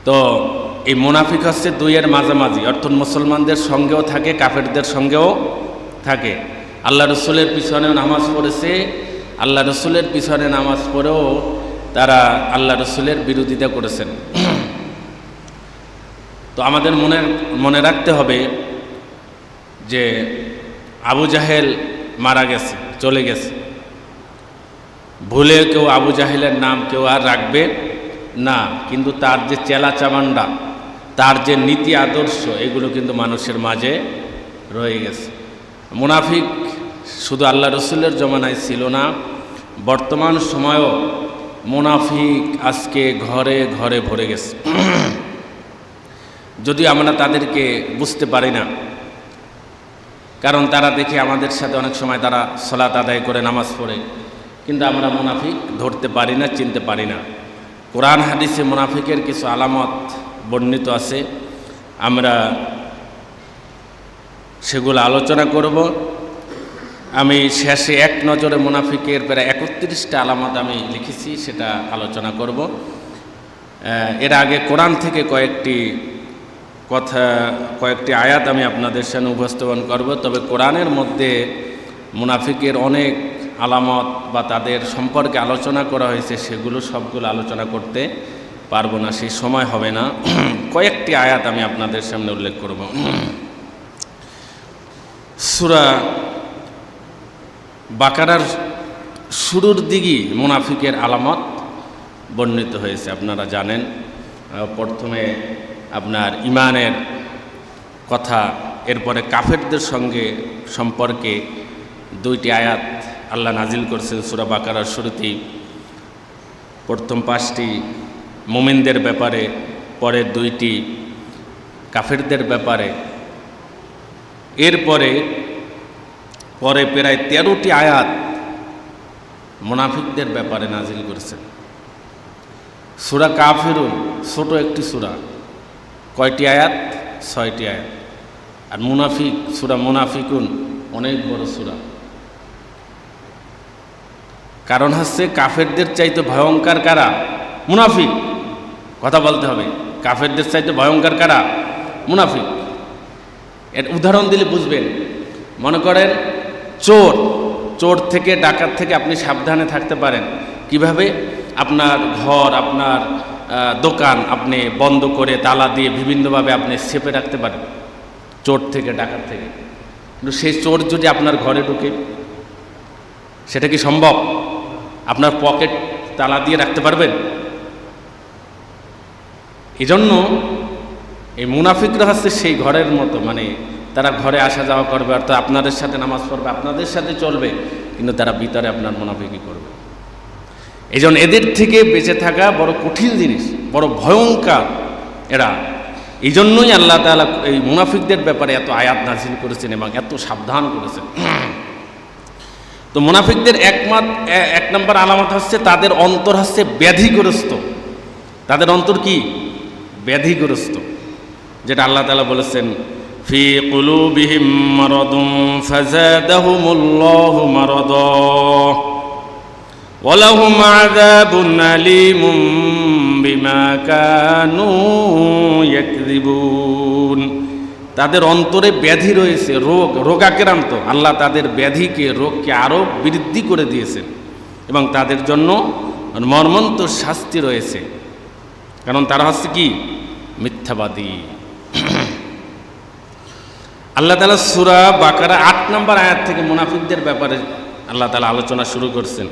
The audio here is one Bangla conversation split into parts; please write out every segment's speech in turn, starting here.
তো এই মুনাফিক হচ্ছে দুইয়ের মাঝামাঝি, অর্থাৎ মুসলমানদের সঙ্গেও থাকে, কাফেরদের সঙ্গেও থাকে। আল্লাহ রসুলের পিছনেও নামাজ পড়েছে, আল্লাহ রসুলের পিছনে নামাজ পড়েও তারা আল্লাহ রসুলের বিরোধিতা করেছেন। তো আমাদের মনে রাখতে হবে যে আবু জাহেল মারা গেছে, চলে গেছে, ভুলে কেউ আবু জাহেলের নাম কেউ আর রাখবে না, কিন্তু তার যে চেলা চামান্ডা, তার যে নীতি আদর্শ, এগুলো কিন্তু মানুষের মাঝে রয়ে গেছে। মুনাফিক শুধু আল্লাহ রসুলের জমানায় ছিল না, বর্তমান সময়েও মুনাফিক আজকে ঘরে ঘরে ভরে গেছে। যদিও আমরা তাদেরকে বুঝতে পারি না, কারণ তারা দেখে আমাদের সাথে অনেক সময় তারা সালাত আদায় করে নামাজ পড়ে, কিন্তু আমরা মুনাফিক ধরতে পারি না, চিনতে পারি না। কোরআন হাদিসে মুনাফিকের কিছু আলামত বর্ণিত আছে, আমরা সেগুলো আলোচনা করব। আমি শেষে এক নজরে মুনাফিকের প্রায় 31টা আলামত আমি লিখেছি, সেটা আলোচনা করব। এর আগে কোরআন থেকে কয়েকটি আয়াত আমি আপনাদের সামনে উপস্থাপন করব। তবে কোরআনের মধ্যে মুনাফিকের অনেক আলামত বা তাদের সম্পর্কে আলোচনা করা হয়েছে, সেগুলো সবগুলো আলোচনা করতে পারবো না, সেই সময় হবে না। কয়েকটি আয়াত আমি আপনাদের সামনে উল্লেখ করব। সূরা বাকারার শুরুর দিকেই মুনাফিকের আলামত বর্ণিত হয়েছে, আপনারা জানেন। প্রথমে আপনার ইমানের কথা, এরপরে কাফেরদের সঙ্গে সম্পর্কে 2টি আয়াত আল্লাহ নাজিল করছেন সূরা বাকারার শুরুতেই। প্রথম 5টি মুমিনদের ব্যাপারে, পরে 2টি কাফেরদের ব্যাপারে, এরপরে প্রায় 13টি আয়াত মুনাফিকদের ব্যাপারে নাজিল করেছেন। সূরা কাফিরুন ছোট একটি সূরা, কয়টি আয়াত? 6টি আয়াত। আর মুনাফিক সূরা মুনাফিকুন অনেক বড় সূরা। কারণ হচ্ছে কাফেরদের চাইতে ভয়ঙ্কর কারা? মুনাফিক। কথা বলতে হবে, কাফেরদের চাইতে ভয়ঙ্কর কারা? মুনাফিক। এর উদাহরণ দিলে বুঝবেন। মনে করেন চোর থেকে, ডাকাত থেকে আপনি সাবধানে থাকতে পারেন কিভাবে? আপনার ঘর, আপনার দোকান আপনি বন্ধ করে তালা দিয়ে বিভিন্নভাবে আপনি চেপে রাখতে পারেন চোর থেকে, ডাকাত থেকে। কিন্তু সেই চোর যদি আপনার ঘরে ঢুকে, সেটা কি সম্ভব? আপনার পকেট তালা দিয়ে রাখতে পারবেন? এই জন্য এই মুনাফিকরা হচ্ছে সেই ঘরের মতো, মানে তারা ঘরে আসা যাওয়া করবে, অর্থাৎ আপনাদের সাথে নামাজ পড়বে, আপনাদের সাথে চলবে, কিন্তু তারা ভিতরে আপনার মুনাফিকি করবে। এই জন্য এদের থেকে বেঁচে থাকা বড় কঠিন জিনিস, বড় ভয়ঙ্কর এরা। এই জন্যই আল্লাহ তাআলা এই মুনাফিকদের ব্যাপারে এত আয়াত নাযিল করেছেন এবং এত সাবধান করেছেন। তো মুনাফিকদের এক নম্বর আলামত হচ্ছে তাদের অন্তর হচ্ছে ব্যাধিগ্রস্ত। তাদের অন্তর কি? ব্যাধিগ্রস্ত। যেটা আল্লাহ তাআলা বলেছেন, ফি কুলুবিহিম মারাদুন ফাযাদাহুমুল্লাহু মারাদা ওয়া লাহুম আযাবুন আলীমুম বিমা কানু ইয়াকযিবুন। তাদের অন্তরে ব্যাধি রয়েছে, রোগাক্রান্ত। আল্লাহ তাদের ব্যাধিকে, রোগকে আরও বৃদ্ধি করে দিয়েছেন এবং তাদের জন্য মর্মন্তুদ শাস্তি রয়েছে, কারণ তারা হচ্ছে কি? মিথ্যাবাদী। আল্লাহ তাআলা সূরা বাকারা 8 নম্বর আয়াত থেকে মুনাফিকদের ব্যাপারে আল্লাহ তাআলা আলোচনা শুরু করছেন।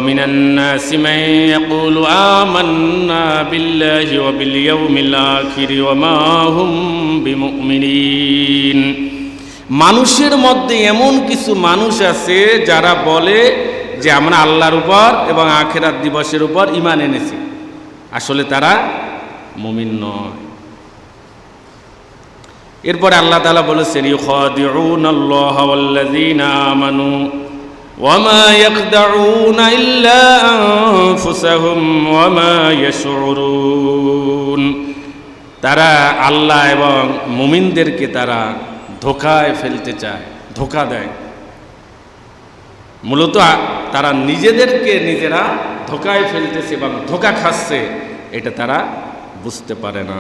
মিনান নাসি মান ইয়াকুলু আমান্না বিল্লাহি ওয়া বিল ইয়াউমিল আখির ওয়া মা হুম বিমুমিনিন। মানুষের মধ্যে এমন কিছু মানুষ আছে যারা বলে যে আমরা আল্লাহর উপর এবং আখিরাত দিবসের উপর ঈমান এনেছি, আসলে তারা মুমিন নয়। এরপরে আল্লাহ তাআলা বলেছেন, ইউখাদিউনাল্লাহা ওয়াল্লাযীনা আমানু ওয়া মা ইয়াখদাউনা ইল্লা আনফুসাহুম ওয়া মা ইয়াশউরুন। তারা আল্লাহ এবং মুমিনদেরকে তারা ধোঁকায় ফেলতে চায়, ধোঁকা দেয়। মূলত তারা নিজেদেরকে নিজেরা ধোঁকায় ফেলতেছে এবং ধোঁকা খাচ্ছে, এটা তারা বুঝতে পারে না।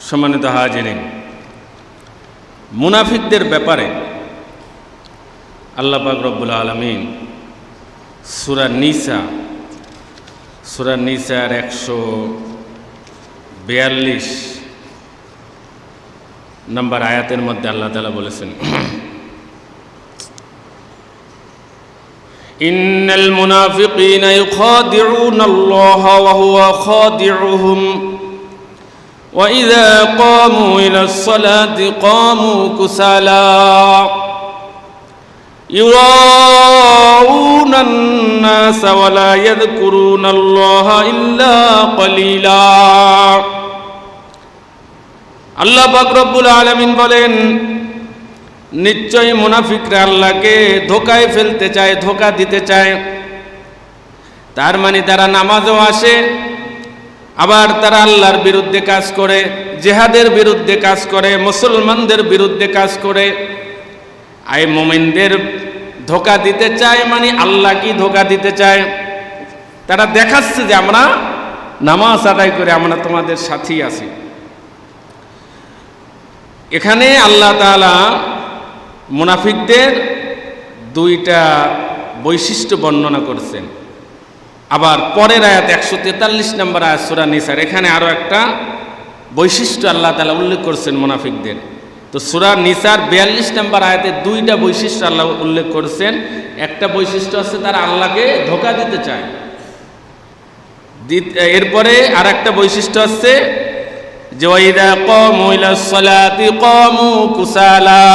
সম্মানিত হাজিরিন, মুনাফিকদের ব্যাপারে আল্লাহ পাক রব্বুল আলামিন সূরা নিসার 142 নম্বর আয়াতের মধ্যে আল্লাহ তাআলা বলেছেন, ইন্নাল মুনাফিকিনা ইউখাদিউনা আল্লাহ ওয়া হুয়া খাদিউহুম ওয়া ইযা ক্বামু ইলাস সালাতি ক্বামু কুসালা ইউরাউনা আন-নাস ওয়া লা ইয়াযকুরুনা আল্লাহা ইল্লা ক্বালিলা। আল্লাহ পাক রব্বুল আলামিন বলেন, নিশ্চয়ই মুনাফিকরা আল্লাহকে ধোকায় ফেলতে চায়, ধোকা দিতে চায়। তার মানে তারা নামাজও আসে, আবার তারা আল্লাহর বিরুদ্ধে কাজ করে, জিহাদের বিরুদ্ধে কাজ করে, মুসলমানদের বিরুদ্ধে কাজ করে। আই মুমিনদের ধোকা দিতে চায়, মানে আল্লাহ কি ধোকা দিতে চায়? তারা দেখাচ্ছে যে আমরা নামাজ আদায় করে আমরা তোমাদের সাথেই আছি। এখানে আল্লাহ তাআলা মুনাফিকদের দুইটা বৈশিষ্ট্য বর্ণনা করছেন। আবার পরের আয়াত 143 নম্বর আয়াত সূরা নিসার, এখানে আরো একটা বৈশিষ্ট্য আল্লাহ তাআলা উল্লেখ করছেন মুনাফিকদের। তো সূরা নিসার 42 নম্বর আয়াতে দুইটা বৈশিষ্ট্য আল্লাহ উল্লেখ করছেন। একটা বৈশিষ্ট্য আছে তারা আল্লাহকে ধোঁকা দিতে চায়, এরপরে আর একটা বৈশিষ্ট্য আছে যে ওয়াইদা ক্বামু ইলাস সালাতি ক্বামু কুসালা,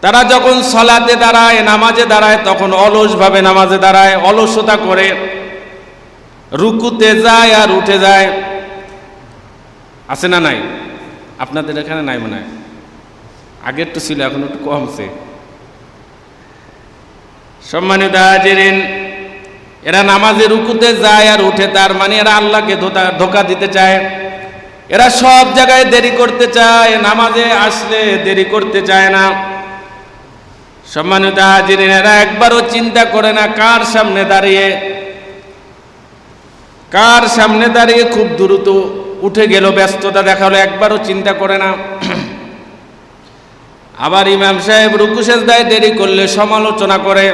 তারা যখন সালাতে দাঁড়ায়, নামাজে দাঁড়ায়, তখন অলসভাবে নামাজে দাঁড়ায়, অলসতা করে, রুকুতে যায় আর উঠে যায়। আছে না নাই? আপনাদের এখানে নাই মনে হয়, আগে একটু ছিল, এখন একটু কমছে। সম্মানিত হাজিরিন, এরা নামাজে রুকুতে যায় আর উঠে, তার মানে এরা আল্লাহকে ধোঁকা দিতে চায়। এরা সব জায়গায় দেরি করতে চায়, নামাজে আসলে দেরি করতে চায় না। সম্মানিত হাজিরিন, এরা একবারও চিন্তা করে না কার সামনে দাঁড়িয়ে খুব দ্রুত উঠে গেল, ব্যস্ততা দেখালো, একবারও চিন্তা করে না। আবার ইমাম সাহেব রুকু সেজদায় দেরি করলে সমালোচনা করে।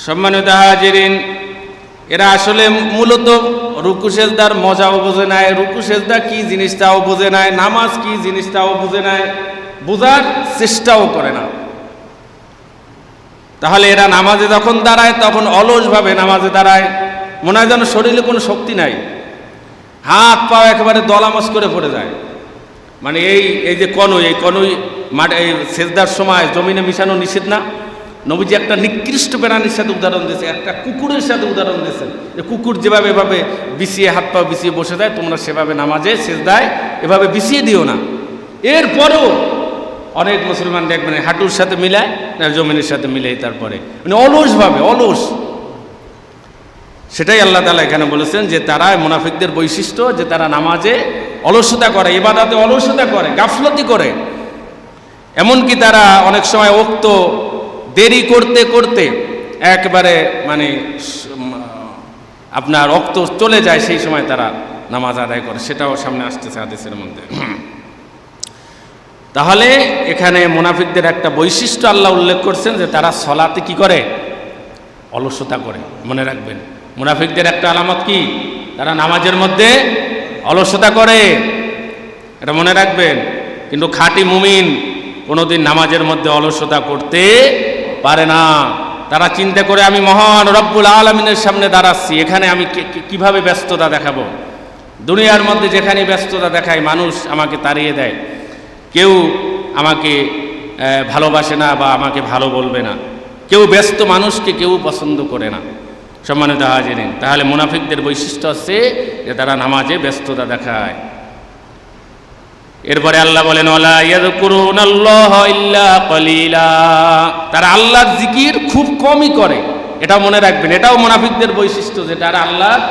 সম্মানিত হাজিরিন, এরা আসলে মূলত রুকু সেজদার মজাও বোঝে নাই, রুকু সেজদা কি জিনিস তাও বোঝে নাই, নামাজ কি জিনিস তাও বোঝে নাই, বোঝার চেষ্টাও করে না। তাহলে এরা নামাজে যখন দাঁড়ায় তখন অলসভাবে নামাজে দাঁড়ায়, মনে হয় যেন শরীরে কোনো শক্তি নাই, হাত পা একেবারে দলামস করে পড়ে যায়। মানে এই যে কনুই মাঠে সেজদার সময় জমিনে মিশানো নিষেধ না? নবীজি একটা নিকৃষ্ট প্রাণীর সাথে উদাহরণ দিয়েছে, একটা কুকুরের সাথে উদাহরণ দিয়েছেন, যে কুকুর যেভাবে এভাবে বিছিয়ে হাত পা বিছিয়ে বসে যায়, তোমরা সেভাবে নামাজে সেজদায় এভাবে বিছিয়ে দিও না। এরপরেও অনেক মুসলমান দেখবেন হাঁটুর সাথে মিলায় না জমিনের সাথে মিলাই, তারপরে মানে অলস। সেটাই আল্লাহ তাআলা এখানে বলেছেন যে তারা মুনাফিকদের বৈশিষ্ট্য, যে তারা নামাজে অলসতা করে, ইবাদতে অলসতা করে, গাফলতি করে। এমনকি তারা অনেক সময় ওক্ত দেরি করতে করতে একবারে মানে আপনার ওক্ত চলে যায়, সেই সময় তারা নামাজ আদায় করে, সেটাও সামনে আসতেছে হাদিসের মধ্যে। তাহলে এখানে মুনাফিকদের একটা বৈশিষ্ট্য আল্লাহ উল্লেখ করছেন যে তারা সলাতে কি করে? অলসতা করে। মনে রাখবেন, মুনাফিকদের একটা আলামত কি? তারা নামাজের মধ্যে অলসতা করে, এটা মনে রাখবেন। কিন্তু খাঁটি মুমিন কোনোদিন নামাজের মধ্যে অলসতা করতে পারে না। তারা চিন্তা করে আমি মহান রব্বুল আলামিনের সামনে দাঁড়াচ্ছি, এখানে আমি কিভাবে ব্যস্ততা দেখাবো। দুনিয়ার মধ্যে যেখানে ব্যস্ততা দেখায় মানুষ আমাকে তাড়িয়ে দেয়, কেউ আমাকে ভালোবাসে না বা আমাকে ভালো বলবে না, কেউ ব্যস্ত মানুষকে কেউ পছন্দ করে না। সম্মানিত হাজিরিন, তাহলে মুনাফিকদের বৈশিষ্ট্য হচ্ছে যে তারা নামাজে ব্যস্ততা দেখায়। এরপরে আল্লাহ বলেন ওয়ালা ইয়াযকুরুনাল্লাহা ইল্লা কলিলা, তারা আল্লাহর জিকির খুব কমই করে। এটা মনে রাখবেন, এটাও মুনাফিকদের বৈশিষ্ট্য যে তারা আল্লাহর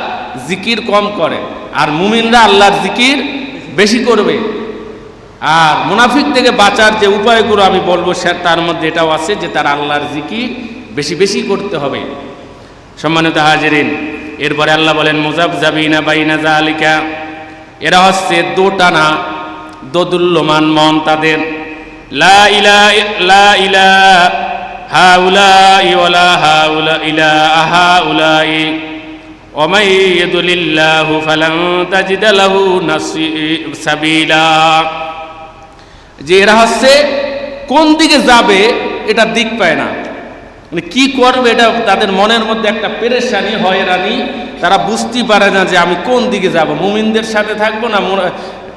জিকির কম করে, আর মুমিনরা আল্লাহর জিকির বেশি করবে। আর মুনাফিক থেকে বাঁচার যে উপায়গুলো আমি বলবো তার মধ্যে এটাও আছে যে তারা আল্লাহর জিকির বেশি বেশি করতে হবে। সম্মানিত হাজিরিন, এরপরে আল্লাহ বলেন মুযাবযাবিনা বাইনা যালিকা, এরা হচ্ছে দোটানা দোদুল্যমান মন তাদের। লা ইলাহা হাউলাই ওয়ালা হাউলা ইলাহা হাউলাই ওয়া মান ইউদ্লিল্লাহু ফালান তাজিদা লাহু সাবিলা। যে এরা হচ্ছে কোন দিকে যাবে এটা দিক পায় না, মানে কি করবে এটা তাদের মনের মধ্যে একটা পেরেশানি, হয়রানি, তারা বুঝতে পারে না যে আমি কোন দিকে যাব, মুমিনদের সাথে থাকবো না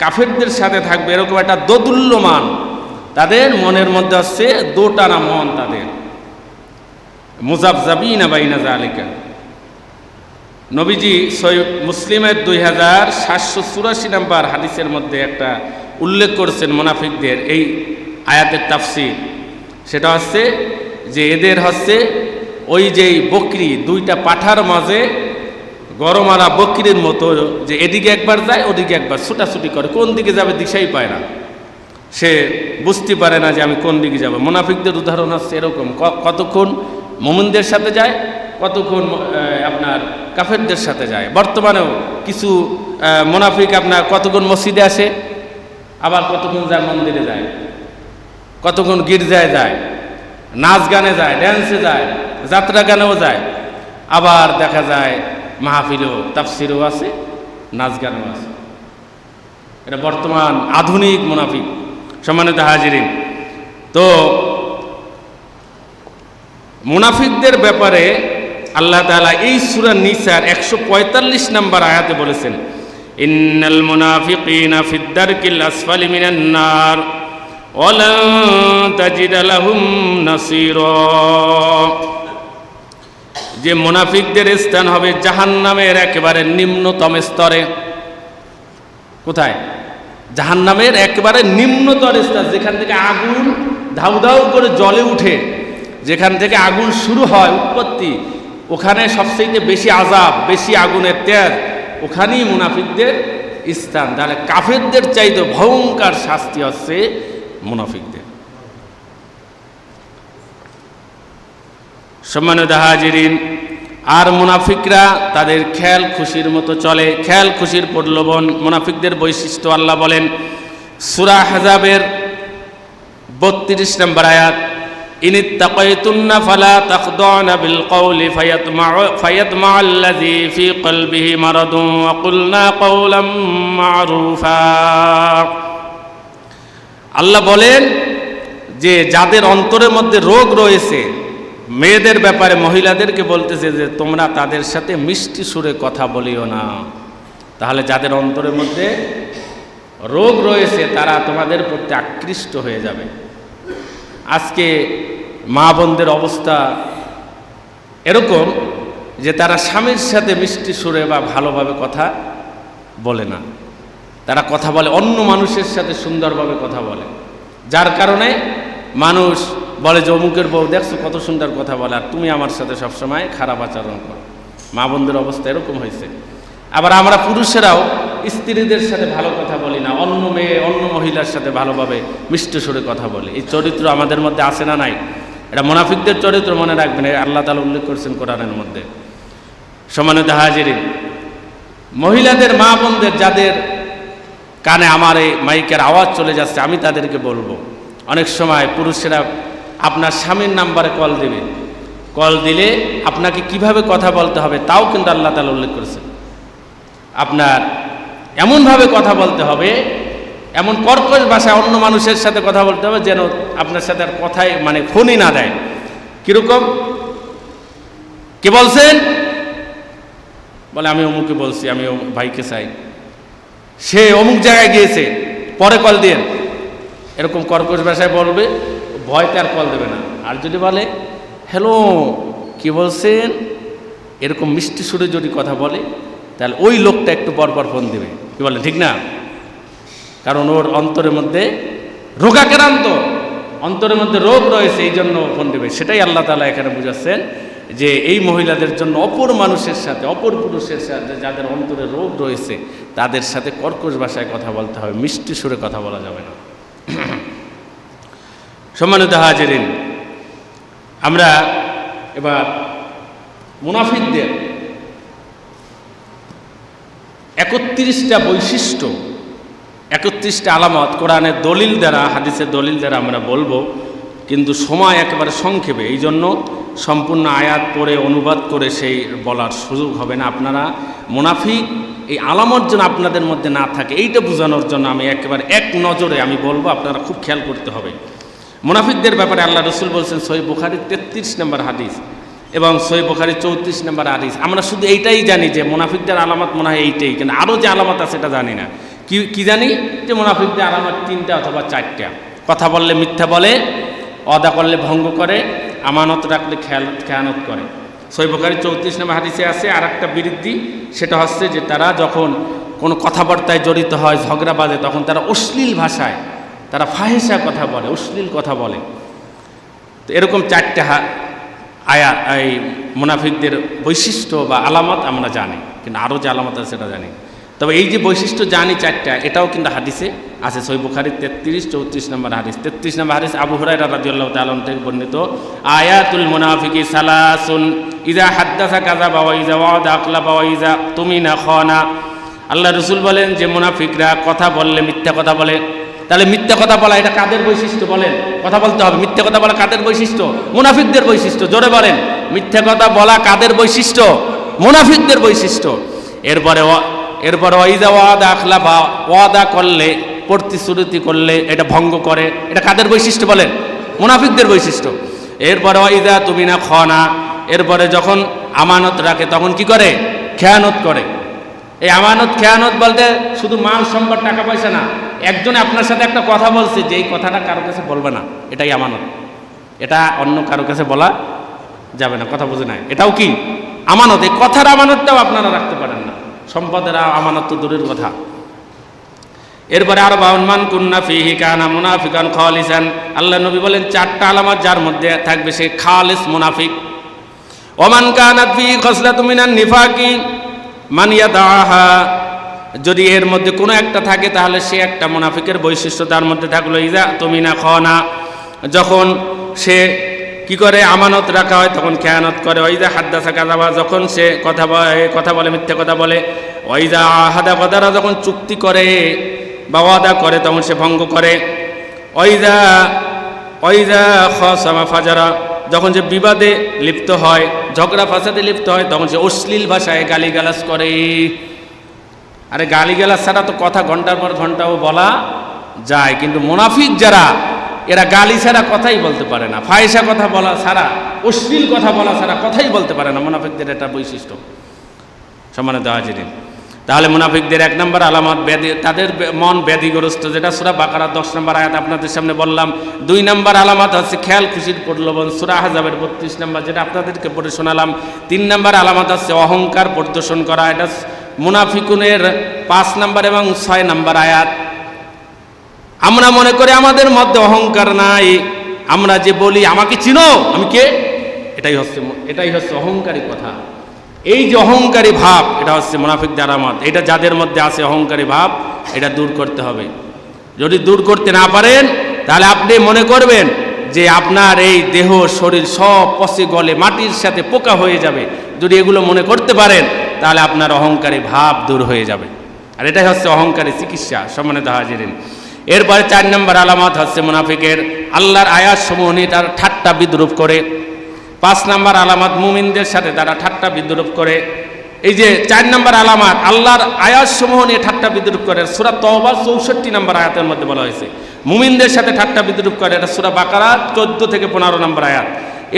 কাফেরদের সাথে থাকবে, এরকম একটা দোদুল্যমান তাদের মনের মধ্যে হচ্ছে, দোটানা মন তাদের। মুযাবযাবিনা বাইনা যালিকা, নবীজি সহিহ মুসলিমের 2784 নম্বর হাদিসের মধ্যে একটা উল্লেখ করেছেন মুনাফিকদের এই আয়াতের তাফসীর। সেটা হচ্ছে যে এদের হচ্ছে ওই যেই বকরি, দুইটা পাঠার মাঝে গরমারা বকরির মতো, যে এদিকে একবার যায় ওদিকে একবার ছুটাছুটি করে, কোন দিকে যাবে দিশাই পায় না, সে বুঝতে পারে না যে আমি কোন দিকে যাব। মুনাফিকদের উদাহরণ হচ্ছে এরকম, কতক্ষণ মুমিনদের সাথে যায়, কতক্ষণ আপনার কাফেরদের সাথে যায়। বর্তমানেও কিছু মুনাফিক আপনার কতক্ষণ মসজিদে আসে, আবার কতক্ষণ যায় মন্দিরে যায়, কতক্ষণ গির্জায় যায়, নাচ গানে যায়, ড্যান্সে যায়, যাত্রা গানেও যায়, আবার দেখা যায় মাহফিলও তাফসিরও আছে, নাচ গানও আছে। এটা বর্তমান আধুনিক মুনাফিক। সম্মানিত হাজিরিন, তো মুনাফিকদের ব্যাপারে আল্লাহ তাআলা এই সূরা নিসার 145 নম্বর আয়াতে বলেছেন, ইন্নাল মুনাফিকিনা ফিদ দারকিল আসফালি মিনান নার ওয়া লান তাজিদা লাহুম নাসীরা। যে মুনাফিকদের স্থান হবে জাহান্নামের একেবারে নিম্নতম স্তরে। কোথায়? জাহান্নামের একেবারে নিম্নতর স্তর, যেখান থেকে আগুন ধাউ ধাউ করে জ্বলে উঠে, যেখান থেকে আগুন শুরু হয় উৎপত্তি, ওখানে সবচেয়ে বেশি আযাব, বেশি আগুনের তেজ, ওখানেই মুনাফিকদের স্থান। তাহলে কাফেরদের চাইতে ভয়ঙ্কর শাস্তি হচ্ছে মুনাফিকদের। সম্মানিত হাজিরিন, আর মুনাফিকরা তাদের খেয়াল খুশির মতো চলে, খেয়াল খুশির প্রলোভন মুনাফিকদের বৈশিষ্ট্য। আল্লাহ বলেন সূরা আহজাবের 32 নম্বর আয়াত, ইনিত্তাকাইতুন্না ফালা তাখদানা বিল কওলি ফায়াতমাআল্লাযী ফী কলবিহি মারাদুন ওয়া কুলনা কওলাম মা'রুফা। আল্লাহ বলেন যে যাদের অন্তরের মধ্যে রোগ রয়েছে, মেয়েদের ব্যাপারে মহিলাদেরকে বলতেছে যে তোমরা তাদের সাথে মিষ্টি সুরে কথা বলিও না। তাহলে যাদের অন্তরের মধ্যে রোগ রয়েছে তারা তোমাদের প্রতি আকৃষ্ট হয়ে যাবে। আজকে মা বোনদের অবস্থা এরকম যে তারা স্বামীর সাথে মিষ্টি সুরে বা ভালোভাবে কথা বলে না, তারা কথা বলে অন্য মানুষের সাথে সুন্দরভাবে কথা বলে, যার কারণে মানুষ বলে যে অমুকের বউ দেখছো কত সুন্দর কথা বলে, আর তুমি আমার সাথে সবসময় খারাপ আচরণ করো। মা বোনদের অবস্থা এরকম হয়েছে। আবার আমরা পুরুষেরাও স্ত্রীদের সাথে ভালো কথা বলি না, অন্য মেয়ে অন্য মহিলার সাথে ভালোভাবে মিষ্টি সুরে কথা বলে। এই চরিত্র আমাদের মধ্যে আছে না নাই? এটা মুনাফিকদের চরিত্র, মনে রাখবেন, আল্লাহ তাআলা উল্লেখ করেছেন কোরআনের মধ্যে। সম্মানিত হাজিরিন, মহিলাদের মা বোনদের যাদের কানে আমার এই মাইকের আওয়াজ চলে যাচ্ছে, আমি তাদেরকে বলবো, অনেক সময় পুরুষেরা আপনার স্বামীর নাম্বারে কল দেবে, কল দিলে আপনাকে কিভাবে কথা বলতে হবে তাও কিন্তু আল্লাহ তাআলা উল্লেখ করেছেন। আপনার এমনভাবে কথা বলতে হবে, এমন কর্কশ ভাষায় অন্য মানুষের সাথে কথা বলতে হবে যেন আপনার সাথে আর কথাই মানে ফোনই না দেয়। কিরকম? কে বলছেন? বলে আমি অমুকে বলছি, আমি ভাইকে চাই, সে অমুক জায়গায় গিয়েছে, পরে কল দিয়ে, এরকম কর্কশ ভাষায় বলবে, ভয়তে আর কল দেবে না। আর যদি বলে হ্যালো কি বলছেন, এরকম মিষ্টি সুরে যদি কথা বলে, তাহলে ওই লোকটা একটু পরপর ফোন দেবে। কি বলে ঠিক না? কারণ ওর অন্তরের মধ্যে রোগাক্রান্ত, অন্তরের মধ্যে রোগ রয়েছে, এই জন্য ফোন দেবে। সেটাই আল্লাহ তাআলা এখানে বুঝাচ্ছেন যে এই মহিলাদের জন্য অপর মানুষের সাথে, অপর পুরুষের সাথে যাদের অন্তরে রোগ রয়েছে তাদের সাথে কর্কশ ভাষায় কথা বলতে হবে, মিষ্টি সুরে কথা বলা যাবে না। সম্মানিত হাজিরিন, আমরা এবার মুনাফিকদের 31টা বৈশিষ্ট্য, 31টা আলামত কোরআনের দলিল দ্বারা, হাদিসের দলিল দ্বারা আমরা বলবো, কিন্তু সময় একেবারে সংক্ষেপে, এই জন্য সম্পূর্ণ আয়াত পড়ে অনুবাদ করে সেই বলার সুযোগ হবে না। আপনারা মুনাফিক এই আলামত যেন আপনাদের মধ্যে না থাকে এইটা বোঝানোর জন্য আমি একেবারে এক নজরে আমি বলবো, আপনারা খুব খেয়াল করতে হবে। মুনাফিকদের ব্যাপারে আল্লাহ রসুল বলছেন সহিহ বুখারীর 33 নম্বর হাদিস এবং সহিহ বুখারীর 34 নম্বর হাদিস। আমরা শুধু এইটাই জানি যে মুনাফিকদের আলামত মনে হয় এইটাই, কিন্তু আরও যে আলামত আছে সেটা জানি না। কি জানি যে মুনাফিকদের আলামত 3টা অথবা 4টা। কথা বললে মিথ্যা বলে, ওয়াদা করলে ভঙ্গ করে, আমানত রাখলে খেয়ানত করে। সহিহ বুখারীর 34 নম্বর হাদিসে আছে আর একটা বিরুদ্ধি, সেটা হচ্ছে যে তারা যখন কোনো কথাবার্তায় জড়িত হয়, ঝগড়া বাজে, তখন তারা অশ্লীল ভাষায়, তারা ফাহেসা কথা বলে, অশ্লীল কথা বলে। তো এরকম 4টা এই মুনাফিকদের বৈশিষ্ট্য বা আলামত আমরা জানি, কিন্তু আরও যে আলামত আছে সেটা জানি। তবে এই যে বৈশিষ্ট্য জানি 4টা, এটাও কিন্তু হাদিসে আছে। সহিহ বুখারীর 33-34 নম্বর হাদিস। 33 নম্বর হাদিস আবু হুরায়রা রাদিয়াল্লাহু তাআলা থেকে বর্ণিত, আয়াতুল মুনাফিকি সালাসুন ইযা হাদ্দাসা কাযাবা ওয়া ইযা ওয়াদা আখলাফা ওয়া ইযা তুমিনা খানা। আল্লাহ রাসূল বলেন যে মুনাফিকরা কথা বললে মিথ্যা কথা বলে। তাহলে মিথ্যা কথা বলা এটা কাদের বৈশিষ্ট্য বলেন? কথা বলতে হবে। মিথ্যা কথা বলা কাদের বৈশিষ্ট্য? মুনাফিকদের বৈশিষ্ট্য। জোরে বলেন, মিথ্যা কথা বলা কাদের বৈশিষ্ট্য? মুনাফিকদের বৈশিষ্ট্য। এরপরে ওয়াইজা ওয়াদা আখলাফা, ওয়াদা করলে, প্রতিশ্রুতি করলে এটা ভঙ্গ করে, এটা কাদের বৈশিষ্ট্য বলেন? মুনাফিকদের বৈশিষ্ট্য। এরপরে ওয়াইজা তুমিনা খানা, এরপরে যখন আমানত রাখে তখন কি করে? খেয়ানত করে। এই আমানত খেয়ানত বলতে শুধু মাল সম্পদ টাকা পয়সা না, একজনে আপনার সাথে একটা কথা বলছে যে এই কথাটা কারো কাছে বলবে না, এটাই আমানত। এটা অন্য কারো কাছে বলা যাবে না, কথা বুঝে নাই, এটাও কি আমানত। এই কথার আমানতটাও আপনারা রাখতে পারেন না, সম্পদের আমানত তো দূরের কথা। এরপরে আর মান কুন্না ফিহি কানা মুনাফিকান খালিসান। আল্লাহ নবী বলেন 4টা আলামত যার মধ্যে থাকবে সে খালিস মুনাফিক। ওমান কানাত ফিহি খাসলাতুম মিনান নিফাকি মান ইয়াদাহা, যদি এর মধ্যে কোনো একটা থাকে তাহলে সে একটা মুনাফিকের বৈশিষ্ট্য তার মধ্যে থাকলো। ইজা তুমিনা খানা, যখন সে কি করে? আমানত রাখা হয় তখন খেয়ানত করে। ওয়াইজা হাদ্দাসা কাযাবা, যখন সে কথা বলে মিথ্যা কথা বলে। ওয়াইজা আহাদা গাদারা, যখন চুক্তি করে বা ওয়াদা করে তখন সে ভঙ্গ করে। ওয়াইজা খাসামা ফাজারা, যখন সে বিবাদে লিপ্ত হয়, ঝগড়া ফাসাদে লিপ্ত হয় তখন সে অশ্লীল ভাষায় গালিগালাজ করে। আরে গালিগালাজ ছাড়া তো কথা ঘন্টার পর ঘন্টাও বলা যায়, কিন্তু মুনাফিক যারা, এরা গালি ছাড়া কথাই বলতে পারে না, ফাহিশা কথা বলা ছাড়া, অশ্লীল কথা বলা ছাড়া কথাই বলতে পারে না। মুনাফিকদের এটা বৈশিষ্ট্য। সম্মানিত হাজিরিন, তাহলে মুনাফিকদের 1 নম্বর আলামত ব্যাধি, তাদের মন ব্যাধিগ্রস্ত, যেটা সূরা বাকারা 10 নম্বর আয়াত আপনাদের সামনে বললাম। 2 নম্বর আলামত হচ্ছে খেয়াল খুশির প্রলোভন, সূরা আহজাবের 32 নম্বর, যেটা আপনাদেরকে পড়ে শোনালাম। 3 নম্বর আলামত হচ্ছে অহংকার প্রদর্শন করা, এটা মুনাফিকুনের 5 নম্বর এবং 6 নম্বর আয়াত। আমরা মনে করি আমাদের মধ্যে অহংকার নাই, আমরা যে বলি আমাকে চিনো, আমি কে, এটাই হচ্ছে অহংকারী কথা। এই যে অহংকারী ভাব, এটা হচ্ছে মুনাফিকদের আলামত। এটা যাদের মধ্যে আছে অহংকারী ভাব, এটা দূর করতে হবে। যদি দূর করতে না পারেন তাহলে আপনি মনে করবেন যে আপনার এই দেহ শরীর সব পচে গলে মাটির সাথে পোকা হয়ে যাবে। যদি এগুলো মনে করতে পারেন তাহলে আপনার অহংকারী ভাব দূর হয়ে যাবে। আর এটাই হচ্ছে অহংকারী চিকিৎসা। সম্মানিত হাজিরিন, এরপরে 4 নম্বর আলামত হচ্ছে মুনাফিকের আল্লাহর আয়াত সমূহ নিয়ে তার ঠাট্টা বিদ্রুপ করে। 5 নম্বর আলামত মুমিনদের সাথে তারা ঠাট্টা বিদ্রুপ করে। এই যে 4 নম্বর আলামত আল্লাহর আয়াত সমূহ নিয়ে ঠাট্টা বিদ্রুপ করে, সূরা তওবা 64 নম্বর আয়াতের মধ্যে বলা হয়েছে মুমিনদের সাথে ঠাট্টা বিদ্রুপ করে। এটা সূরা বাকারা 14 থেকে 15 নম্বর আয়াত।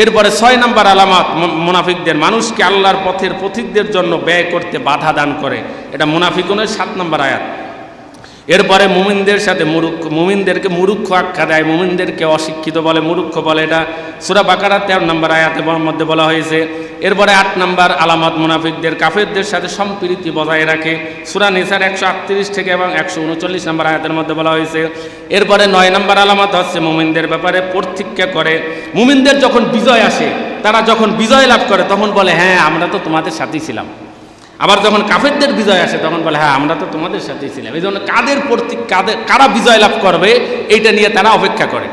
এরপরে 6 নম্বর আলামত মুনাফিকদের মানুষকে আল্লাহর পথের পথিকদের জন্য ব্যয় করতে বাধা দান করে, এটা মুনাফিকুনের 7 নম্বর আয়াত। এরপরে মুমিনদেরকে মূর্খ আখ্যা দেয়, মুমিনদেরকে অশিক্ষিত বলে, মূর্খ বলে, এটা সূরা বাকারা 13 নম্বর আয়াতের মধ্যে বলা হয়েছে। এরপরে 8 নম্বর আলামত মুনাফিকদের কাফেরদের সাথে সম্প্রীতি বজায় রাখে, সূরা নিসার 138 থেকে এবং 139 নম্বর আয়াতের মধ্যে বলা হয়েছে। এরপরে 9 নম্বর আলামত হচ্ছে মুমিনদের ব্যাপারে প্রতিজ্ঞা করে। মুমিনদের যখন বিজয় আসে, তারা যখন বিজয় লাভ করে তখন বলে হ্যাঁ আমরা তো তোমাদের সাথেই ছিলাম। আবার যখন কাফেরদের বিজয় আসে তখন বলে হ্যাঁ আমরা তো তোমাদের সাথেই ছিলাম। এই জন্য কারা বিজয় লাভ করবে এইটা নিয়ে তারা অপেক্ষা করে।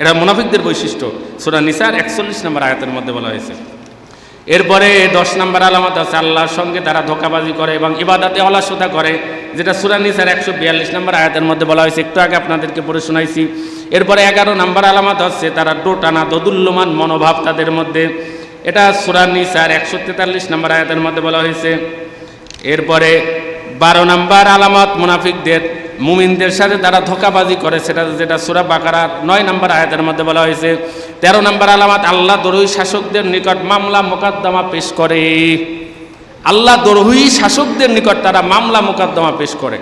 এটা মুনাফিকদের বৈশিষ্ট্য। সূরা নিসার 41 নম্বর আয়াতের মধ্যে বলা হয়েছে। এরপরে 10 নম্বর আলামত আছে আল্লাহর সঙ্গে তারা ধোঁকাবাজি করে এবং ইবাদতে অলসতা করে, যেটা সূরা নিসার 142 নম্বর আয়াতের মধ্যে বলা হয়েছে, একটু আগে আপনাদেরকে পড়ে শোনাইছি। এরপরে 11 নম্বর আলামত হচ্ছে তারা দোটানা দোদুল্যমান মনোভাব তাদের মধ্যে, এটা সূরা নিসার 143 নম্বর আয়াতের মধ্যে বলা হয়েছে। এরপরে 12 নম্বর আলামত মুনাফিকদের মুমিনদের সাথে তারা ধোঁকাবাজি করে, সেটা যেটা সূরা বাকারার 9 নম্বর আয়াতের মধ্যে বলা হয়েছে। 13 নম্বর আলামত আল্লাহ দ্রোহী শাসকদের নিকট মামলা মোকদ্দমা পেশ করে, আল্লাহ দ্রোহী শাসকদের নিকট তারা মামলা মোকদ্দমা পেশ করে,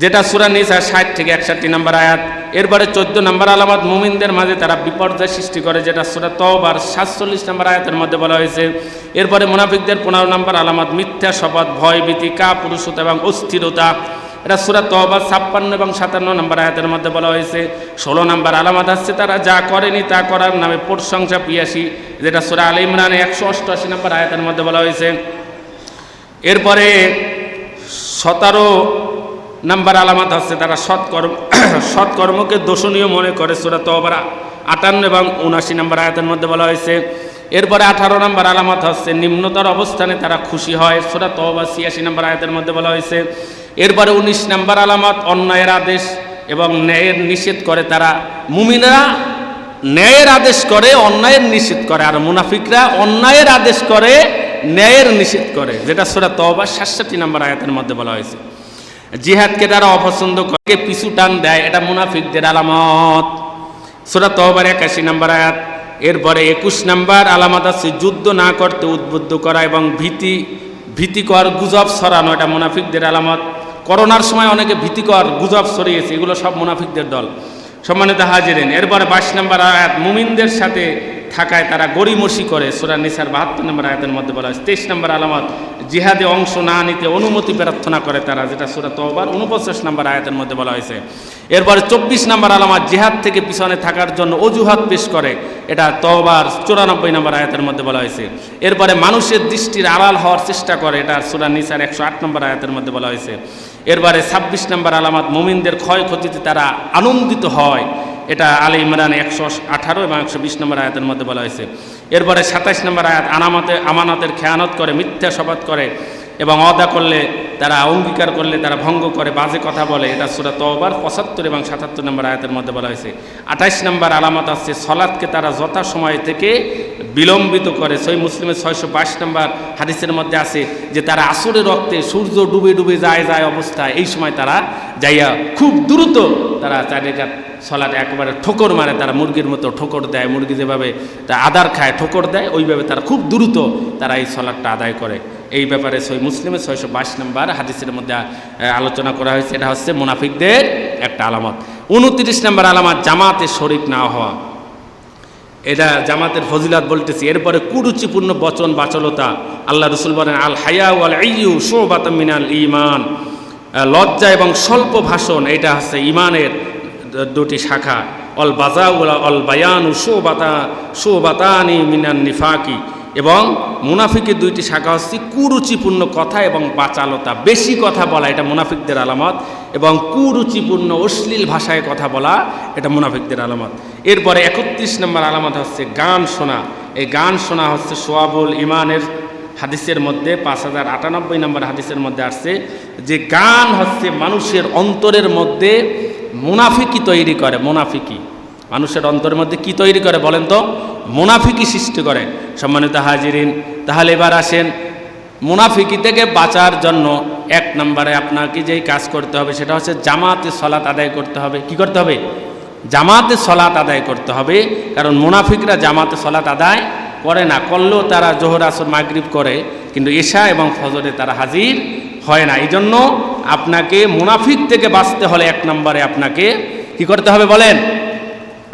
যেটা সূরা নিসা 60 থেকে 61 নম্বর আয়াত। এরপরে 14 নম্বর আলামত মুমিনদের মাঝে তারা বিপর্যয় সৃষ্টি করে, যেটা সূরা তওবার 47 নম্বর আয়াতের মধ্যে বলা হয়েছে। এরপরে মুনাফিকদের 15 নম্বর আলামত মিথ্যা শপথ, ভয় ভীতি, কাপুরুষতা এবং অস্থিরতা, এটা সূরা তওবা 56 এবং 57 নম্বর আয়াতের মধ্যে বলা হয়েছে। 16 নম্বর আলামত আসছে তারা যা করেনি তা করার নামে প্রশংসা পিয়াসী, যেটা সূরা আলে ইমরানে 188 নম্বর আয়াতের মধ্যে বলা হয়েছে। এরপরে 17 নম্বর আলামত হচ্ছে তারা সৎকর্মকে দোষণীয় মনে করে, সূরা তওবার 58 এবং 79 নম্বর আয়াতের মধ্যে বলা হয়েছে। এরপরে 18 নম্বর আলামত হচ্ছে নিম্নতর অবস্থানে তারা খুশি হয়, সূরা তওবা 86 নম্বর আয়াতের মধ্যে বলা হয়েছে। এরপরে 19 নম্বর আলামত অন্যায়ের আদেশ এবং ন্যায়ের নিষেধ করে, তারা মুমিনরা ন্যায়ের আদেশ করে অন্যায়ের নিষেধ করে, আর মুনাফিকরা অন্যায়ের আদেশ করে ন্যায়ের নিষেধ করে, যেটা সূরা তওবা 67 নম্বর আয়াতের মধ্যে বলা হয়েছে। জিহাদকে তারা অপছন্দ করে, পিছু টান দেয়, এটা মুনাফিকদের আলামত, সূরা তওবার 81 নম্বর আয়াত। এরপরে 21 নম্বর আলামত আছে যুদ্ধ না করতে উদ্বুদ্ধ করা এবং ভীতিকর গুজব ছড়ানো, এটা মুনাফিকদের আলামত। করোনার সময় অনেকে ভীতিকর গুজব ছড়িয়েছে, এগুলো সব মুনাফিকদের দল। সম্মানিত হাজিরিন, এরপরে 22 নম্বর আয়াত মুমিনদের সাথে থাকায় তারা গড়িমসি করে, সূরা নিসার 72 নম্বর আয়াতের মধ্যে বলা হয়েছে। 23 নম্বর আলামত জিহাদে অংশ না নিতে অনুমতি প্রার্থনা করে তারা, যেটা সূরা তওবার 49 নম্বর আয়াতের মধ্যে বলা হয়েছে। এরপরে 24 নম্বর আলামত জিহাদ থেকে পিছনে থাকার জন্য অজুহাত পেশ করে, এটা তওবার 94 নম্বর আয়াতের মধ্যে বলা হয়েছে। এরপরে মানুষের দৃষ্টির আড়াল হওয়ার চেষ্টা করে, এটা সূরা নিসার 108 নম্বর আয়াতের মধ্যে বলা হয়েছে। এরপরে 26 নম্বর আলামত মুমিনদের ক্ষয়ক্ষতিতে তারা আনন্দিত হয়, এটা আলে ইমরানে 118 এবং 120 নম্বর আয়াতের মধ্যে বলা হয়েছে। এরপরে 27 নম্বর আয়াত আমানতের খেয়ানত করে, মিথ্যা শপথ করে এবং অদা করলে তারা অঙ্গীকার করলে তারা ভঙ্গ করে, বাজে কথা বলে, এটা সূরা তওবার 75 এবং 77 নম্বর আয়াতের মধ্যে বলা হয়েছে। 28 নম্বর আলামত আছে সলাৎকে তারা যথাসময় থেকে বিলম্বিত করে, সহিহ মুসলিমের 622 নম্বর হাদিসের মধ্যে আছে যে তারা আসরের রক্তে সূর্য ডুবে ডুবে যায় অবস্থায়, এই সময় তারা যাইয়া খুব দ্রুত তারা 4 রাকাত সলাৎ একেবারে ঠোকর মারে, তারা মুরগির মতো ঠোকর দেয়, মুরগি যেভাবে তা আদার খায় ঠোকর দেয়, ওইভাবে তারা খুব দ্রুত তারা এই সলাৎটা আদায় করে। এই ব্যাপারে সহিহ মুসলিমের 622 নম্বর হাদিসের মধ্যে আলোচনা করা হয়েছে, এটা হচ্ছে মুনাফিকদের একটা আলামত। 29 নম্বর আলামত জামাতে শরিক না হওয়া, এটা জামাতের ফজিলাত বলতেছি। এরপরে কুরুচিপূর্ণ বচন বাচলতা, আল্লাহ রাসূল বলেন আল হায়া ওয়াল ইয়ু শুবাতাম মিনাল ঈমান, লজ্জা এবং স্বল্প ভাষণ এটা হচ্ছে ঈমানের দুটি শাখা। অল বাজাউলা অল বায়ানু শুবাতানি মিনান নিফাকি, এবং মুনাফিকের দুইটি শাখা হচ্ছে কুরুচিপূর্ণ কথা এবং বাচালতা, বেশি কথা বলা, এটা মুনাফিকদের আলামত, এবং কুরুচিপূর্ণ অশ্লীল ভাষায় কথা বলা, এটা মুনাফিকদের আলামত। এরপরে 31 নম্বর আলামত হচ্ছে গান শোনা, এই গান শোনা হচ্ছে সোয়াবুল ইমানের হাদিসের মধ্যে 5098 নম্বর হাদিসের মধ্যে আসছে যে গান হচ্ছে মানুষের অন্তরের মধ্যে মুনাফিকি তৈরি করে। মুনাফিকি মানুষের অন্তরের মধ্যে কি তৈরি করে বলেন তো? মুনাফিকি সৃষ্টি করে। সম্মানিত হাজিরিন, তাহলে এবার আসেন মুনাফিকি থেকে বাঁচার জন্য 1 নম্বরে আপনাকে যেই কাজ করতে হবে সেটা হচ্ছে জামাতে সলাত আদায় করতে হবে। কি করতে হবে? জামাতে সলাত আদায় করতে হবে, কারণ মুনাফিকরা জামাতে সলাত আদায় করে না, করলেও তারা জোহর আসর মাগরিব করে, কিন্তু এশা এবং ফজরে তারা হাজির হয় না। এই জন্য আপনাকে মুনাফিক থেকে বাঁচতে হলে 1 নম্বরে আপনাকে কি করতে হবে বলেন?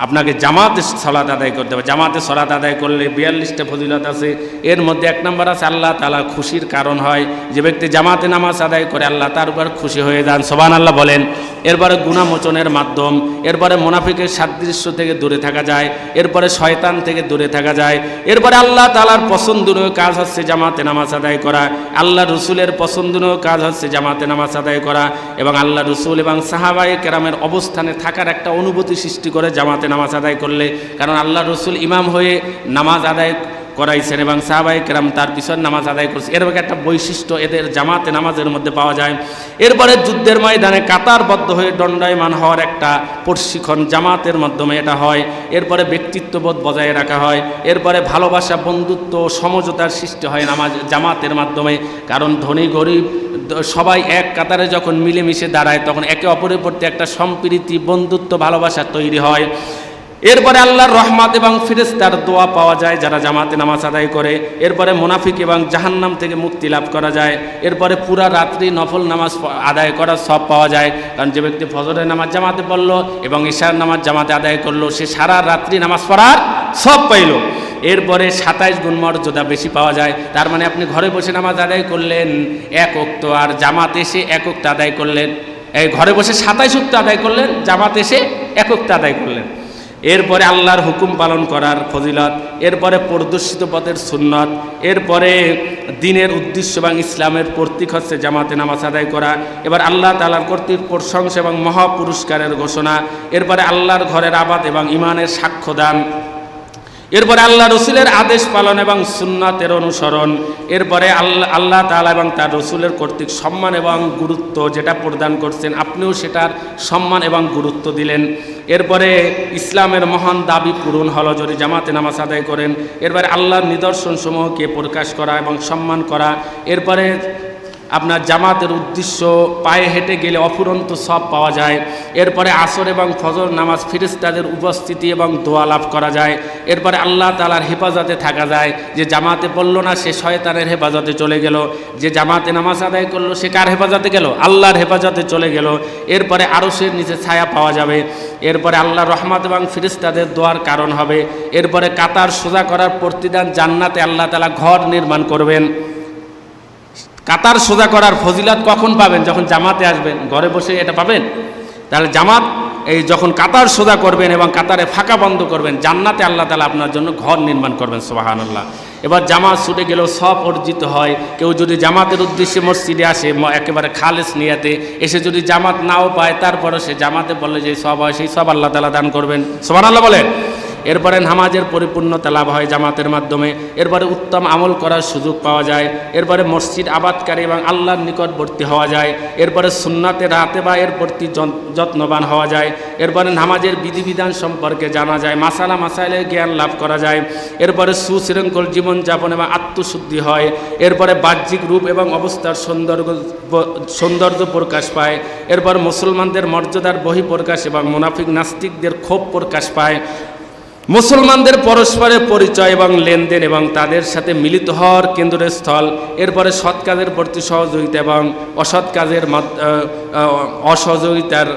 আপনাকে জামাতে সলাত আদায় করতে হবে। জামাতে সলাত আদায় করলে 42টা ফজিলত আছে, এর মধ্যে 1 নম্বর আছে আল্লাহ তাআলা খুশির কারণ হয়। যে ব্যক্তি জামাতে নামাজ আদায় করে আল্লাহ তার উপর খুশি হয়ে যান, সুবহানাল্লাহ বলেন। এরপরে গুনাহ মোচনের মাধ্যম, এরপরে মুনাফিকের সাদৃশ্য থেকে দূরে থাকা যায়, এরপরে শয়তান থেকে দূরে থাকা যায়, এরপরে আল্লাহ তাআলার পছন্দনীয় কাজ হচ্ছে জামাতে নামাজ আদায় করা, আল্লাহ রসুলের পছন্দনীয় কাজ হচ্ছে জামাতে নামাজ আদায় করা, এবং আল্লাহ রসুল এবং সাহাবায়ে কেরামের অবস্থানে থাকার একটা অনুভূতি সৃষ্টি করে জামাতে নামাজ আদায় করলে। কারণ আল্লাহ রসুল ইমাম হয়ে নামাজ আদায় করাইছেন এবং সাহাবায়ে কেরাম তার পিছনে নামাজ আদায় করছে। এরকম একটা বৈশিষ্ট্য এদের জামাতে নামাজের মধ্যে পাওয়া যায়। এরপরে যুদ্ধের ময়দানে কাতারবদ্ধ হয়ে দণ্ডায়মান হওয়ার একটা প্রশিক্ষণ জামাতের মাধ্যমে এটা হয়। এরপরে ব্যক্তিত্ববোধ বজায় রাখা হয়। এরপরে ভালোবাসা, বন্ধুত্ব, সমঝোতার সৃষ্টি হয় জামাতের মাধ্যমে। কারণ ধনী গরিব সবাই এক কাতারে যখন মিলেমিশে দাঁড়ায় তখন একে অপরের প্রতি একটা সম্প্রীতি, বন্ধুত্ব, ভালোবাসা তৈরি হয়। এরপরে আল্লাহর রহমত এবং ফেরেশতার দোয়া পাওয়া যায় যারা জামাতে নামাজ আদায় করে। এরপরে মুনাফিক এবং জাহান্নাম থেকে মুক্তি লাভ করা যায়। এরপরে পুরা রাত্রি নফল নামাজ আদায় করার সব পাওয়া যায়। কারণ যে ব্যক্তি ফজরের নামাজ জামাতে পড়লো এবং ঈশার নামাজ জামাতে আদায় করলো সে সারা রাত্রি নামাজ পড়ার সব পাইল। এরপরে 27 গুণ মর্যাদা বেশি পাওয়া যায়। তার মানে আপনি ঘরে বসে নামাজ আদায় করলেন 1 ওয়াক্ত, আর জামাতে এসে 1 ওয়াক্ত আদায় করলেন। এই ঘরে বসে 27 ওয়াক্ত আদায় করলেন, জামাতে এসে 1 ওয়াক্ত আদায় করলেন। এরপরে আল্লাহর হুকুম পালন করার ফজিলত, এরপরে প্রদর্শিত পথের সুন্নত, এরপরে দ্বীনের উদ্দেশ্য এবং ইসলামের প্রতীক হচ্ছে জামাতে নামাজ আদায় করা। এবার আল্লাহ তাআলার কর্তৃক প্রশংসা এবং মহাপুরস্কারের ঘোষণা। এরপরে আল্লাহর ঘরের আবাদ এবং ঈমানের সাক্ষ্যদান। এরপরে আল্লাহ রসুলের আদেশ পালন এবং সুন্নাতের অনুসরণ। এরপরে আল্লাহ তাআলা এবং তার রসুলের কর্তৃক সম্মান এবং গুরুত্ব যেটা প্রদান করছেন আপনিও সেটার সম্মান এবং গুরুত্ব দিলেন। এরপরে ইসলামের মহান দাবি পূরণ হলো যদি জামাতে নামাজ আদায় করেন। এরপরে আল্লাহর নিদর্শনসমূহকে প্রকাশ করা এবং সম্মান করা। এরপরে আপনার জামাতের উদ্দেশ্য পায়ে হেঁটে গেলে অফুরন্ত সব পাওয়া যায়। এরপরে আসর এবং ফজর নামাজ ফেরেশতাদের উপস্থিতি এবং দোয়া লাভ করা যায়। এরপরে আল্লাহ তাআলার হেফাজতে থাকা যায়। যে জামাতে পড়ল না সে শয়তানের হেফাজতে চলে গেল, যে জামাতে নামাজ আদায় করলো সে কার হেফাজতে গেল? আল্লাহর হেফাজতে চলে গেল। এরপরে আরশের নিচে ছায়া পাওয়া যাবে। এরপরে আল্লাহর রহমত এবং ফেরেশতাদের দোয়ার কারণ হবে। এরপরে কাতার সোজা করার প্রতিদান জান্নাতে আল্লাহ তাআলা ঘর নির্মাণ করবেন। কাতার সোজা করার ফজিলত কখন পাবেন? যখন জামাতে আসবেন। ঘরে বসে এটা পাবেন? তাহলে জামাত এই যখন কাতার সোজা করবেন এবং কাতারে ফাঁকা বন্ধ করবেন, জান্নাতে আল্লাহ তাআলা আপনার জন্য ঘর নির্মাণ করবেন। সুবহানাল্লাহ। এবার জামাত ছুটে গেলেও সব অর্জিত হয়। কেউ যদি জামাতের উদ্দেশ্যে মসজিদে আসে একেবারে খালেস নিয়াতে এসে যদি জামাত নাও পায় তারপরে সে জামাতে বললে যে সব হয় সেই সব আল্লাহ তাআলা দান করবেন। সুবহানাল্লাহ বলেন। এরপরে নামাজের পরিপূর্ণতা লাভ হয় জামাতের মাধ্যমে। এরপরে উত্তম আমল করার সুযোগ পাওয়া যায়। এরপরে মসজিদ আবাদকারী এবং আল্লাহর নিকটবর্তী হওয়া যায়। এরপরে সুন্নাতে রাতে বা এর প্রতি যত্নবান হওয়া যায়। এরপরে নামাজের বিধিবিধান সম্পর্কে জানা যায়, মাসাইলের জ্ঞান লাভ করা যায়। এরপরে সুশৃঙ্খল জীবনযাপন এবং আত্মশুদ্ধি হয়। এরপরে বাহ্যিক রূপ এবং অবস্থার সৌন্দর্য প্রকাশ পায়। এরপর মুসলমানদের মর্যাদার বহিঃপ্রকাশ এবং মুনাফিক নাস্তিকদের ক্ষোভ প্রকাশ পায়। মুসলমানদের পরস্পরের পরিচয় এবং লেনদেন এবং তাদের সাথে মিলিত হওয়ার কেন্দ্রস্থল। এরপরে সৎ কাজের প্রতি সহযোগিতা এবং অসৎ কাজের অসহযোগিতার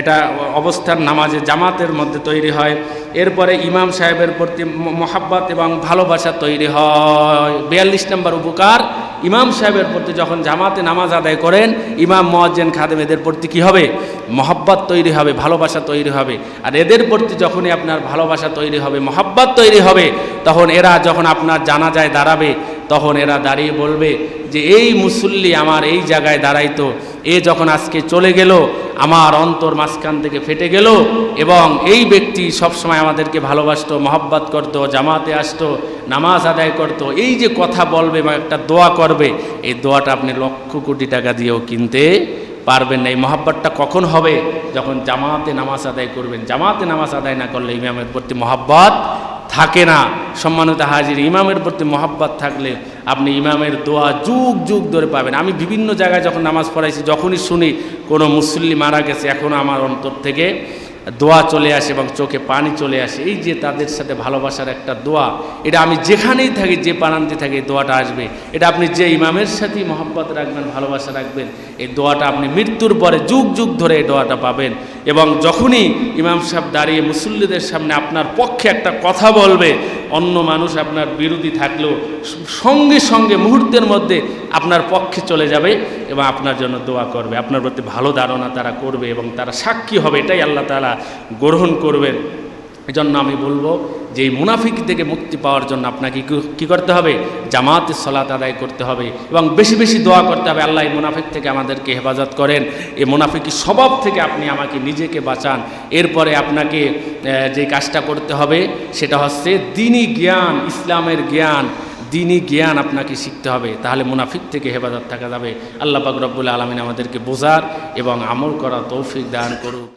এটা অবস্থার নামাজে জামাতের মধ্যে তৈরি হয়। এরপরে ইমাম সাহেবের প্রতি মহাব্বত এবং ভালোবাসা তৈরি হয়। 42 নম্বর উপকার, ইমাম সাহেবের প্রতি যখন জামাতে নামাজ আদায় করেন ইমাম, মুয়াজ্জিন, খাদেম এদের প্রতি কী হবে? মহাব্বত তৈরি হবে, ভালোবাসা তৈরি হবে। আর এদের প্রতি যখনই আপনার ভালোবাসা তৈরি হবে, মহাব্বত তৈরি হবে, তখন এরা যখন আপনার জানাজায় দাঁড়াবে তখন এরা দাঁড়িয়ে বলবে যে এই মুসল্লি আমার এই জায়গায় দাঁড়াইতো, এ যখন আজকে চলে গেল আমার অন্তর মাঝখান থেকে ফেটে গেল। এবং এই ব্যক্তি সবসময় আমাদেরকে ভালোবাসতো, মহব্বত করতো, জামাতে আসতো, নামাজ আদায় করতো। এই যে কথা বলবে বা একটা দোয়া করবে, এই দোয়াটা আপনি লক্ষ কোটি টাকা দিয়েও কিনতে পারবেন না। এই মহব্বতটা কখন হবে? যখন জামাতে নামাজ আদায় করবেন। জামাতে নামাজ আদায় না করলে ইমামের প্রতি মহব্বত থাকে না। সম্মানিত হাজির, ইমামের প্রতি মহব্বত থাকলে আপনি ইমামের দোয়া যুগ যুগ ধরে পাবেন। আমি বিভিন্ন জায়গায় যখন নামাজ পড়াইছি, যখনই শুনি কোনো মুসল্লি মারা গেছে, এখনও আমার অন্তর থেকে দোয়া চলে আসে এবং চোখে পানি চলে আসে। এই যে তাদের সাথে ভালোবাসার একটা দোয়া, এটা আমি যেখানেই থাকি, যে প্রান্তে থাকি, এই দোয়াটা আসবে। এটা আপনি যে ইমামের সাথেই মহব্বত রাখবেন, ভালোবাসা রাখবেন, এই দোয়াটা আপনি মৃত্যুর পরে যুগ যুগ ধরে এই দোয়াটা পাবেন। এবং যখনই ইমাম সাহেব দাঁড়িয়ে মুসল্লিদের সামনে আপনার পক্ষে একটা কথা বলবে, অন্য মানুষ আপনার বিরোধী থাকলেও সঙ্গে সঙ্গে মুহূর্তের মধ্যে আপনার পক্ষে চলে যাবে এবং আপনার জন্য দোয়া করবে, আপনার প্রতি ভালো ধারণা তারা করবে এবং তারা সাক্ষী হবে, এটাই আল্লাহ তাআলা গ্রহণ করবেন। এজন্য আমি বলবো যে এই মুনাফিক থেকে মুক্তি পাওয়ার জন্য আপনাকে কি করতে হবে? জামাতে সালাত আদায় করতে হবে এবং বেশি বেশি দোয়া করতে হবে, আল্লাহ এই মুনাফিক থেকে আমাদেরকে হেফাজত করেন, এই মুনাফিকি স্বভাব থেকে আপনি আমাকে নিজেকে বাঁচান। এরপরে আপনাকে যে কাজটা করতে হবে সেটা হচ্ছে দ্বীনি জ্ঞান, ইসলামের জ্ঞান, দ্বীনি জ্ঞান আপনাকে শিখতে হবে, তাহলে মুনাফিক থেকে হেফাজত থাকা যাবে। আল্লাহ পাক রব্বুল আলামিন আমাদেরকে বোঝার এবং আমল করার তৌফিক দান করুক।